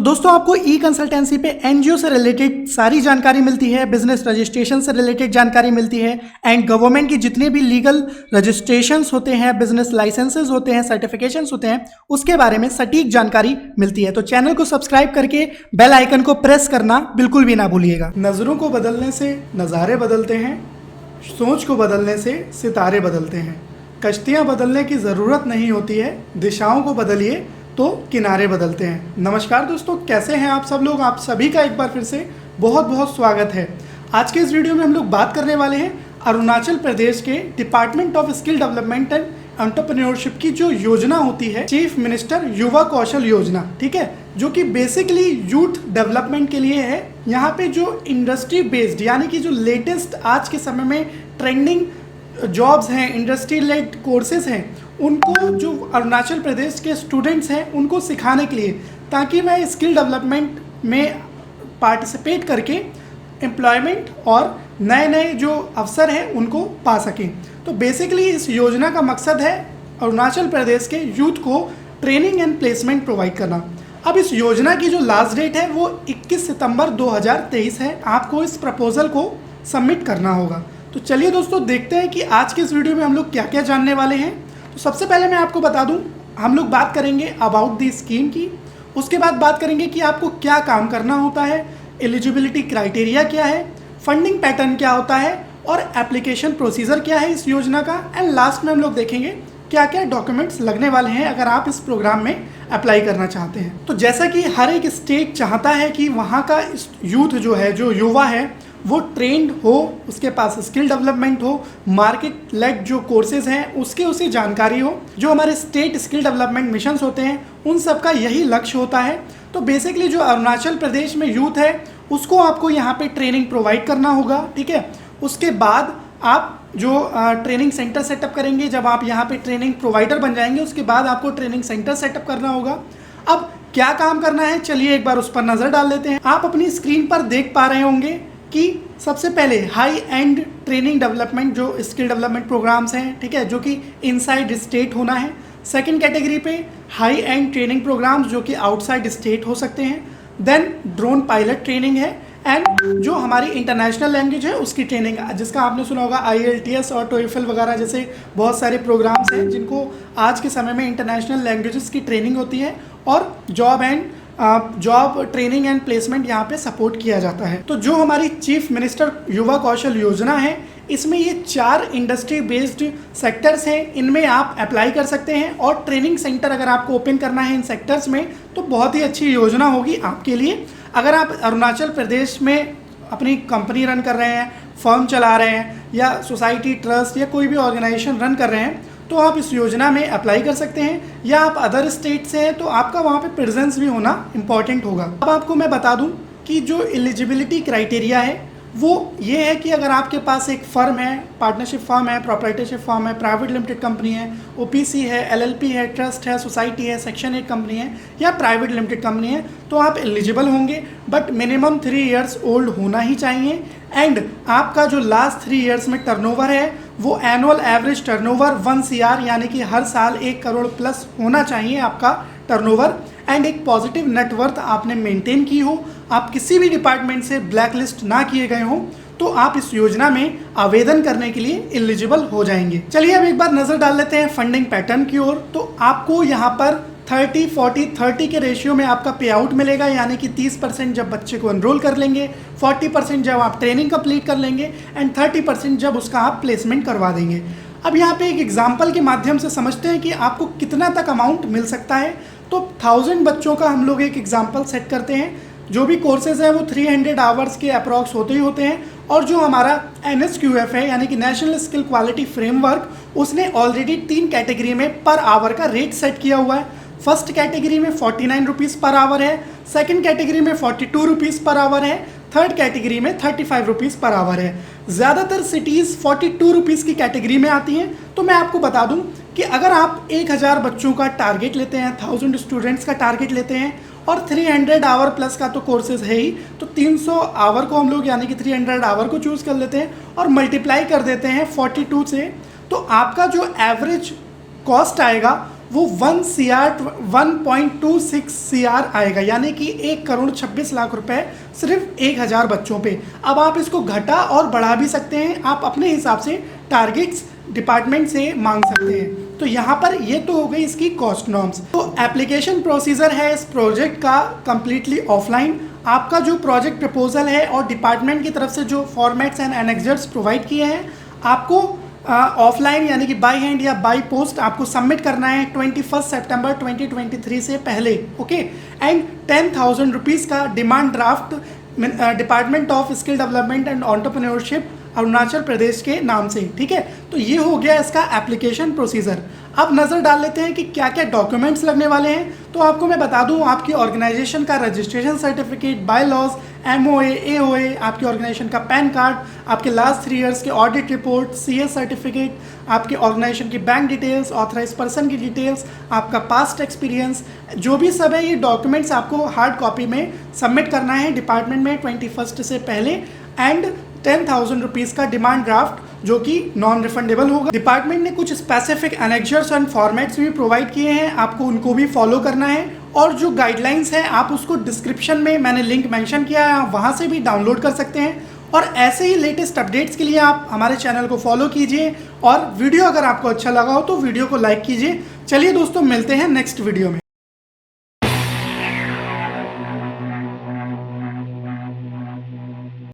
तो दोस्तों आपको ई कंसल्टेंसी पे एनजीओ से रिलेटेड सारी जानकारी मिलती है, बिजनेस रजिस्ट्रेशन से रिलेटेड जानकारी मिलती है एंड गवर्नमेंट की जितने भी लीगल रजिस्ट्रेशंस होते हैं, बिजनेस लाइसेंसेज होते हैं, सर्टिफिकेशंस होते हैं, उसके बारे में सटीक जानकारी मिलती है। तो चैनल को सब्सक्राइब करके बेल आइकन को प्रेस करना बिल्कुल भी ना भूलिएगा। नज़रों को बदलने से नज़ारे बदलते हैं, सोच को बदलने से सितारे बदलते हैं। कश्तियाँ बदलने की ज़रूरत नहीं होती है, दिशाओं को बदलिए तो किनारे बदलते हैं। नमस्कार दोस्तों, कैसे हैं आप सब लोग? आप सभी का एक बार फिर से बहुत बहुत स्वागत है। आज के इस वीडियो में हम लोग बात करने वाले हैं अरुणाचल प्रदेश के department of skill development and entrepreneurship की जो योजना होती है, चीफ मिनिस्टर युवा कौशल योजना, ठीक है, जो कि बेसिकली यूथ डेवलपमेंट के लिए है। यहाँ पे जो इंडस्ट्री बेस्ड यानी कि जो लेटेस्ट आज के समय में ट्रेंडिंग जॉब्स हैं, इंडस्ट्री लेड कोर्सेज हैं, उनको जो अरुणाचल प्रदेश के स्टूडेंट्स हैं उनको सिखाने के लिए, ताकि वह स्किल डेवलपमेंट में पार्टिसिपेट करके एम्प्लॉयमेंट और नए नए जो अवसर हैं उनको पा सकें। तो बेसिकली इस योजना का मकसद है अरुणाचल प्रदेश के यूथ को ट्रेनिंग एंड प्लेसमेंट प्रोवाइड करना। अब इस योजना की जो लास्ट डेट है वो 21 सितंबर 2023 है। आपको इस प्रपोजल को सबमिट करना होगा। तो चलिए दोस्तों देखते हैं कि आज के इस वीडियो में हम लोग क्या क्या जानने वाले हैं। तो सबसे पहले मैं आपको बता दूं, हम लोग बात करेंगे अबाउट द स्कीम की, उसके बाद बात करेंगे कि आपको क्या काम करना होता है, एलिजिबिलिटी क्राइटेरिया क्या है, फंडिंग पैटर्न क्या होता है और एप्लीकेशन प्रोसीजर क्या है इस योजना का, एंड लास्ट में हम लोग देखेंगे क्या क्या डॉक्यूमेंट्स लगने वाले हैं अगर आप इस प्रोग्राम में अप्लाई करना चाहते हैं। तो जैसा कि हर एक स्टेट चाहता है कि वहाँ का यूथ जो है, जो युवा है, वो ट्रेंड हो, उसके पास स्किल डेवलपमेंट हो, मार्केट लेड जो कोर्सेज हैं उसके उसी जानकारी हो। जो हमारे स्टेट स्किल डेवलपमेंट मिशंस होते हैं उन सब का यही लक्ष्य होता है। तो बेसिकली जो अरुणाचल प्रदेश में यूथ है उसको आपको यहाँ पे ट्रेनिंग प्रोवाइड करना होगा, ठीक है। उसके बाद आप जो ट्रेनिंग सेंटर सेटअप करेंगे, जब आप यहाँ पे ट्रेनिंग प्रोवाइडर बन जाएंगे उसके बाद आपको ट्रेनिंग सेंटर सेटअप करना होगा। अब क्या काम करना है, चलिए एक बार उस पर नज़र डाल लेते हैं। आप अपनी स्क्रीन पर देख पा रहे होंगे कि सबसे पहले हाई एंड ट्रेनिंग डेवलपमेंट जो स्किल डेवलपमेंट प्रोग्राम्स हैं, ठीक है, जो कि इनसाइड स्टेट होना है। सेकंड कैटेगरी पे हाई एंड ट्रेनिंग प्रोग्राम्स जो कि आउटसाइड स्टेट हो सकते हैं। देन ड्रोन पायलट ट्रेनिंग है एंड जो हमारी इंटरनेशनल लैंग्वेज है उसकी ट्रेनिंग, जिसका आपने सुना होगा IELTS और TOEFL वगैरह जैसे बहुत सारे प्रोग्राम्स हैं जिनको आज के समय में इंटरनेशनल लैंग्वेजेस की ट्रेनिंग होती है और जॉब ट्रेनिंग एंड प्लेसमेंट यहाँ पे सपोर्ट किया जाता है। तो जो हमारी चीफ मिनिस्टर युवा कौशल योजना है, इसमें ये 4 इंडस्ट्री बेस्ड सेक्टर्स हैं, इनमें आप अप्लाई कर सकते हैं और ट्रेनिंग सेंटर अगर आपको ओपन करना है इन सेक्टर्स में तो बहुत ही अच्छी योजना होगी आपके लिए। अगर आप अरुणाचल प्रदेश में अपनी कंपनी रन कर रहे हैं, फर्म चला रहे हैं या सोसाइटी, ट्रस्ट या कोई भी ऑर्गेनाइजेशन रन कर रहे हैं तो आप इस योजना में अप्लाई कर सकते हैं। या आप अदर स्टेट से हैं तो आपका वहाँ पे प्रेजेंस भी होना इम्पॉर्टेंट होगा। अब आपको मैं बता दूं कि जो एलिजिबिलिटी क्राइटेरिया है वो ये है कि अगर आपके पास एक फर्म है, पार्टनरशिप फर्म है, प्रोप्राइटरशिप फर्म है, प्राइवेट लिमिटेड कंपनी है, OPC है, LLP है, ट्रस्ट है, सोसाइटी है, सेक्शन 8 कंपनी है या प्राइवेट लिमिटेड कंपनी है तो आप एलिजिबल होंगे। बट मिनिमम 3 इयर्स ओल्ड होना ही चाहिए एंड आपका जो लास्ट 3 इयर्स में टर्नओवर है वो एनुअल एवरेज टर्नओवर 1 CR यानी कि हर साल 1 करोड़ प्लस होना चाहिए आपका टर्नओवर एंड एक पॉजिटिव नेटवर्थ आपने मेंटेन की हो, आप किसी भी डिपार्टमेंट से ब्लैक लिस्ट ना किए गए हो तो आप इस योजना में आवेदन करने के लिए एलिजिबल हो जाएंगे। चलिए अब एक बार नज़र डाल लेते हैं फंडिंग पैटर्न की ओर। तो आपको यहाँ पर 30-40-30 के रेशियो में आपका पे आउट मिलेगा, यानी कि 30% जब बच्चे को एनरोल कर लेंगे, 40% जब आप ट्रेनिंग कंप्लीट कर लेंगे एंड 30% जब उसका आप प्लेसमेंट करवा देंगे। अब यहाँ पे एक एग्जाम्पल के माध्यम से समझते हैं कि आपको कितना तक अमाउंट मिल सकता है। तो 1000 बच्चों का हम लोग एक एग्जाम्पल सेट करते हैं। जो भी कोर्सेज हैं वो 300 आवर्स के अप्रॉक्स होते ही होते हैं और जो हमारा NSQF है यानी कि नेशनल स्किल क्वालिटी फ्रेमवर्क, उसने ऑलरेडी 3 कैटेगरी में पर आवर का रेट सेट किया हुआ है। फर्स्ट कैटेगरी में 49 रुपीज़ पर आवर है, सेकंड कैटेगरी में 42 रुपीज़ पर आवर है, थर्ड कैटेगरी में 35 रुपीज़ पर आवर है। ज़्यादातर सिटीज़ 42 रुपीज़ की कैटेगरी में आती हैं। तो मैं आपको बता दूं कि अगर आप 1000 बच्चों का टारगेट लेते हैं, 1000 स्टूडेंट्स का टारगेट लेते हैं और 300 आवर प्लस का तो कोर्सेज है ही, तो 300 आवर को हम लोग यानी कि 300 आवर को चूज़ कर लेते हैं और मल्टीप्लाई कर देते हैं 42 से, तो आपका जो एवरेज कॉस्ट आएगा वो 1.26 CR आएगा, यानी कि 1,26,00,000 रुपए सिर्फ 1,000 बच्चों पे। अब आप इसको घटा और बढ़ा भी सकते हैं, आप अपने हिसाब से टारगेट्स डिपार्टमेंट से मांग सकते हैं। तो यहाँ पर ये तो हो गई इसकी कॉस्ट नॉर्म्स। तो एप्लीकेशन प्रोसीजर है इस प्रोजेक्ट का कंप्लीटली ऑफलाइन। आपका जो प्रोजेक्ट प्रपोजल है और डिपार्टमेंट की तरफ से जो फॉर्मेट्स एंड एनेक्सर्स प्रोवाइड किए हैं, आपको ऑफलाइन यानी कि बाय हैंड या बाय पोस्ट आपको सबमिट करना है 21 सितंबर 2023 से पहले। ओके, एंड 10,000 रुपीज़ का demand draft department of skill development and entrepreneurship Arunachal Pradesh के नाम से। ठीक है, तो ये हो गया इसका एप्लीकेशन प्रोसीजर। अब नज़र डाल लेते हैं कि क्या क्या डॉक्यूमेंट्स लगने वाले हैं। तो आपको मैं बता दूं, आपकी ऑर्गेनाइजेशन का registration certificate, bylaws, MOA, AOA, आपकी ऑर्गेनाइजेशन का पैन कार्ड, आपके लास्ट 3 इयर्स के ऑडिट रिपोर्ट, CS सर्टिफिकेट, आपके ऑर्गेनाइजेशन की बैंक डिटेल्स, ऑथराइज पर्सन की डिटेल्स, आपका पास्ट एक्सपीरियंस, जो भी सब है ये डॉक्यूमेंट्स आपको हार्ड कॉपी में सबमिट करना है डिपार्टमेंट में 21 से पहले। एंड 10,000 रुपीज़ का डिमांड ड्राफ्ट जो कि नॉन रिफंडेबल होगा। डिपार्टमेंट ने कुछ स्पेसिफिक एनेक्सर्स एंड फॉर्मेट्स भी प्रोवाइड किए हैं, आपको उनको भी फॉलो करना है। और जो गाइडलाइंस है आप उसको डिस्क्रिप्शन में मैंने लिंक मेंशन किया है, आप वहाँ से भी डाउनलोड कर सकते हैं। और ऐसे ही लेटेस्ट अपडेट्स के लिए आप हमारे चैनल को फॉलो कीजिए, और वीडियो अगर आपको अच्छा लगा हो तो वीडियो को लाइक कीजिए। चलिए दोस्तों, मिलते हैं नेक्स्ट वीडियो में।